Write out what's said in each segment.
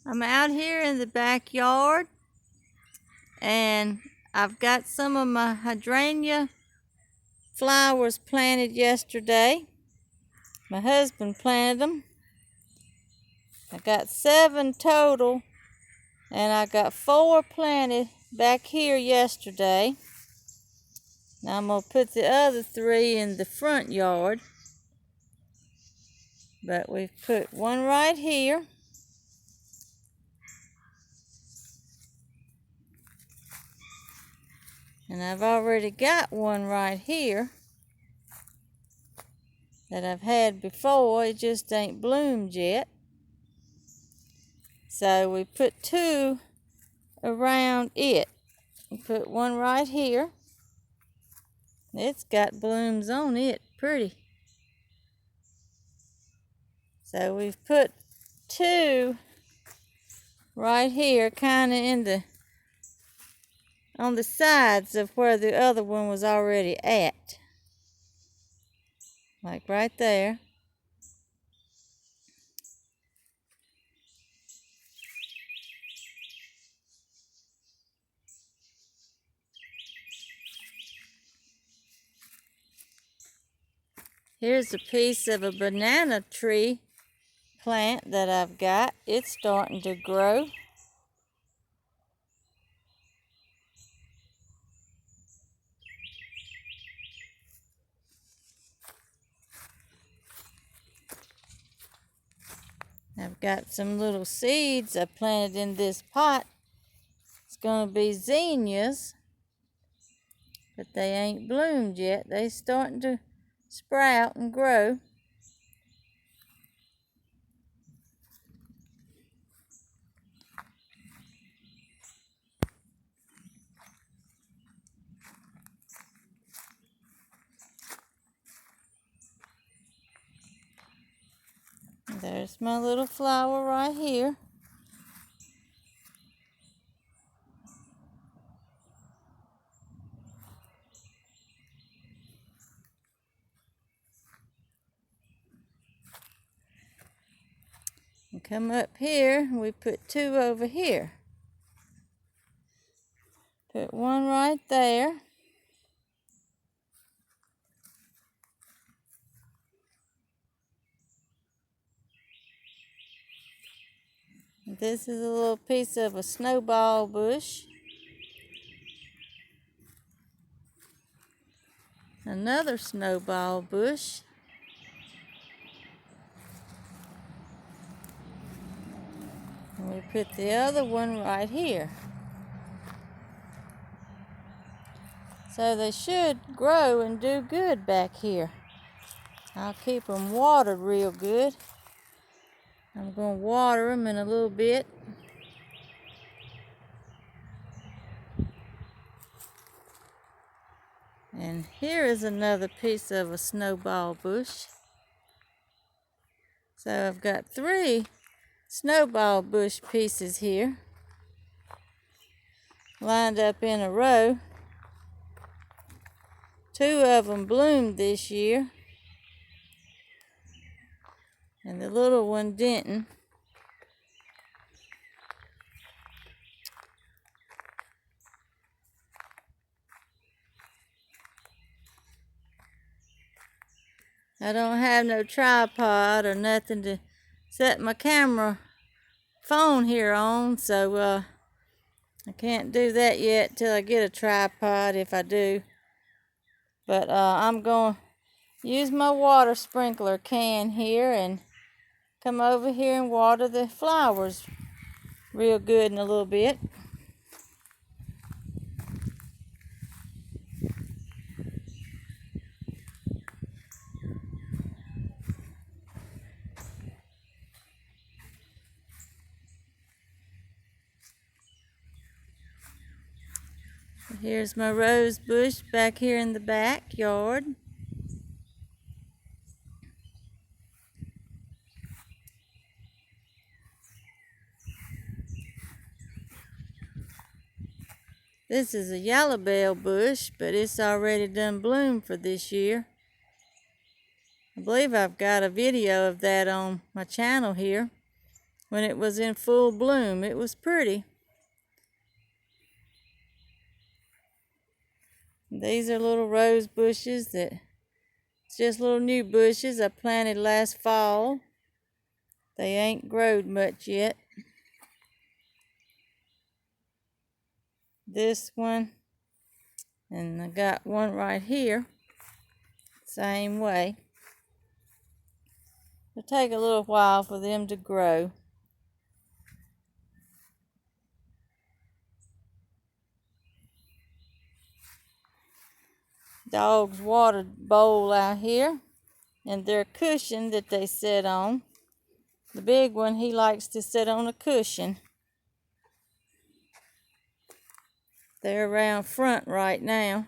I'm out here in the backyard and I've got some of my hydrangea flowers planted yesterday. My husband planted them. I got 7 total and I got 4 planted back here yesterday. Now I'm going to put the other 3 in the front yard. But we've put one right here. And I've already got one right here that I've had before. It just ain't bloomed yet. So we put 2 around it. We put one right here. It's got blooms on it, pretty. So we've put 2 right here, kind of on the sides of where the other one was already at. Like right there. Here's a piece of a banana tree plant that I've got. It's starting to grow. I've got some little seeds I planted in this pot. It's going to be zinnias, but they ain't bloomed yet. They starting to sprout and grow. There's my little flower right here. And come up here, we put 2 over here. Put one right there. This is a little piece of a snowball bush. Another snowball bush. And we put the other one right here. So they should grow and do good back here. I'll keep them watered real good. I'm going to water them in a little bit. And here is another piece of a snowball bush. So I've got 3 snowball bush pieces here, lined up in a row. 2 of them bloomed this year, and the little one didn't. I don't have no tripod or nothing to set my camera phone here on, so I can't do that yet till I get a tripod, if I do. But I'm going to use my water sprinkler can here and come over here and water the flowers real good in a little bit. Here's my rose bush back here in the backyard. This is a yellow bell bush, but it's already done bloomed for this year. I believe I've got a video of that on my channel here. when it was in full bloom. It was pretty. These are little rose bushes that it's just little new bushes I planted last fall. They ain't growed much yet. This one, and I got one right here, same way. It'll take a little while for them to grow. Dog's water bowl out here, and their cushion that they sit on. The big one, he likes to sit on a cushion. They're around front right now.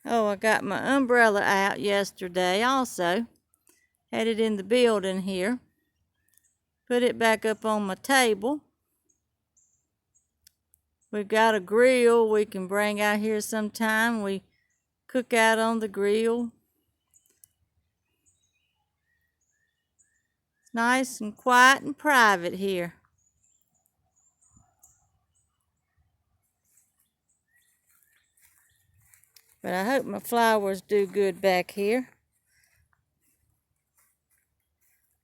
Oh, I got my umbrella out yesterday also. Had it in the building here. Put it back up on my table. We've got a grill we can bring out here sometime. We cook out on the grill. It's nice and quiet and private here. But I hope my flowers do good back here.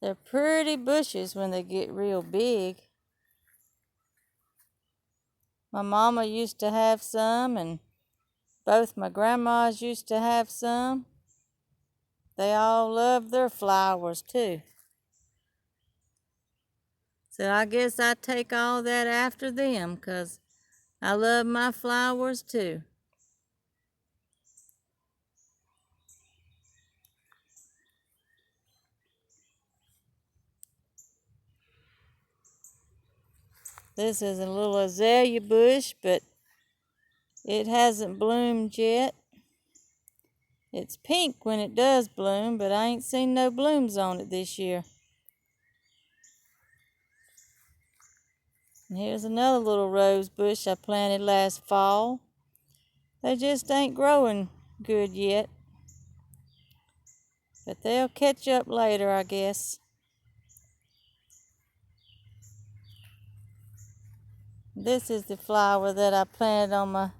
They're pretty bushes when they get real big. My mama used to have some, and both my grandmas used to have some. They all love their flowers too. So I guess I take all that after them, 'cause I love my flowers too. This is a little azalea bush, but it hasn't bloomed yet. It's pink when it does bloom, but I ain't seen no blooms on it this year. And here's another little rose bush I planted last fall. They just ain't growing good yet. But they'll catch up later, I guess. This is the flower that I planted on my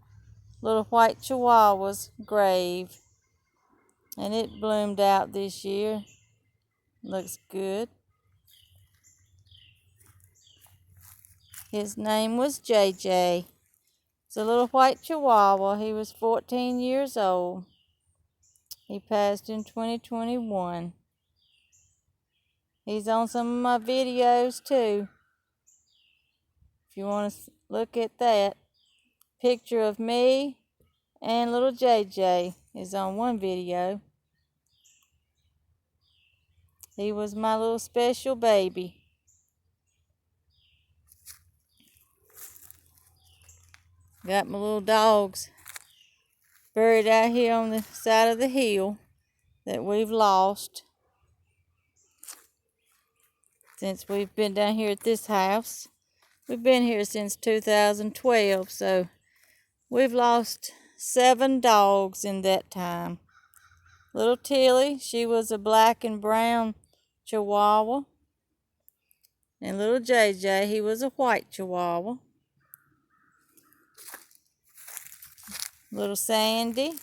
little white chihuahua's grave. And it bloomed out this year. Looks good. His name was JJ. It's a little white chihuahua. He was 14 years old. He passed in 2021. He's on some of my videos too. If you want to look at that. Picture of me and little JJ is on one video. He was my little special baby. Got my little dogs buried out here on the side of the hill that we've lost since we've been down here at this house. We've been here since 2012, so we've lost 7 dogs in that time. Little Tilly, she was a black and brown Chihuahua. And little JJ, he was a white Chihuahua. Little Sandy,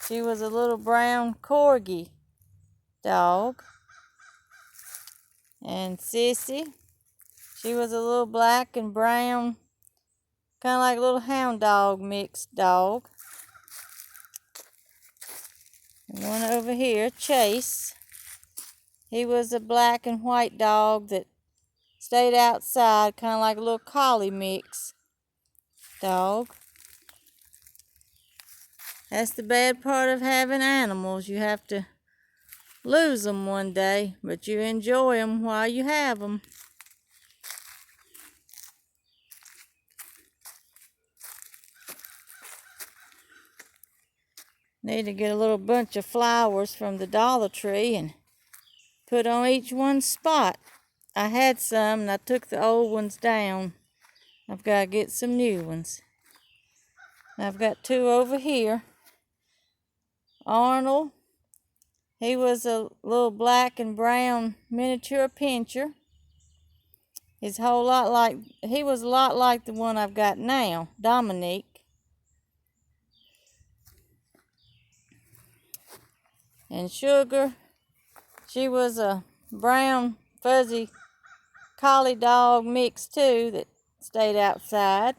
she was a little brown Corgi dog. And Sissy, she was a little black and brown, kind of like a little hound dog mixed dog. And one over here, Chase, he was a black and white dog that stayed outside, kind of like a little collie mix dog. That's the bad part of having animals. You have to lose them one day, but you enjoy them while you have them. Need to get a little bunch of flowers from the Dollar Tree and put on each one's spot. I had some and I took the old ones down. I've got to get some new ones. I've got 2 over here. Arnold He was a little black and brown miniature pinscher. He was a lot like the one I've got now, Dominique. And Sugar, she was a brown fuzzy collie dog mix too that stayed outside.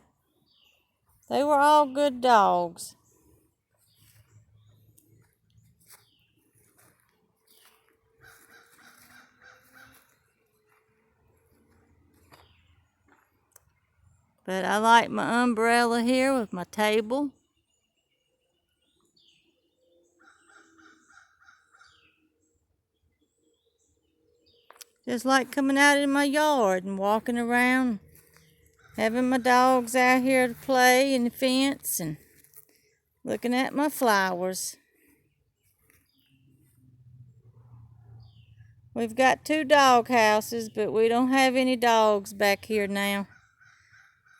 They were all good dogs. But I like my umbrella here with my table. Just like coming out in my yard and walking around, having my dogs out here to play in the fence and looking at my flowers. We've got 2 dog houses, but we don't have any dogs back here now.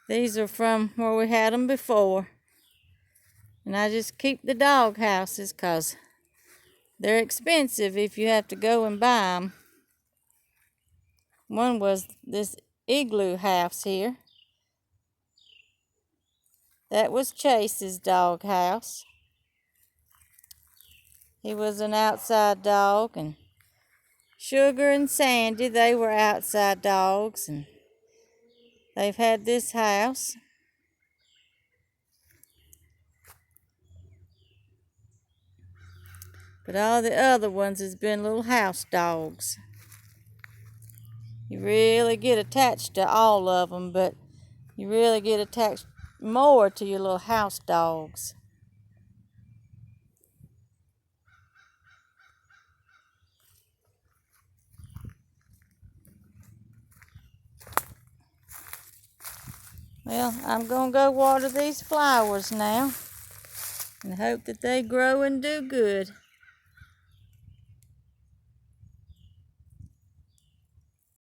These are from where we had them before. And I just keep the dog houses 'cause they're expensive if you have to go and buy them. One was this igloo house here. That was Chase's dog house. He was an outside dog, and Sugar and Sandy, they were outside dogs, and they've had this house. But all the other ones has been little house dogs. You really get attached to all of them, but you really get attached more to your little house dogs. Well, I'm going to go water these flowers now and hope that they grow and do good.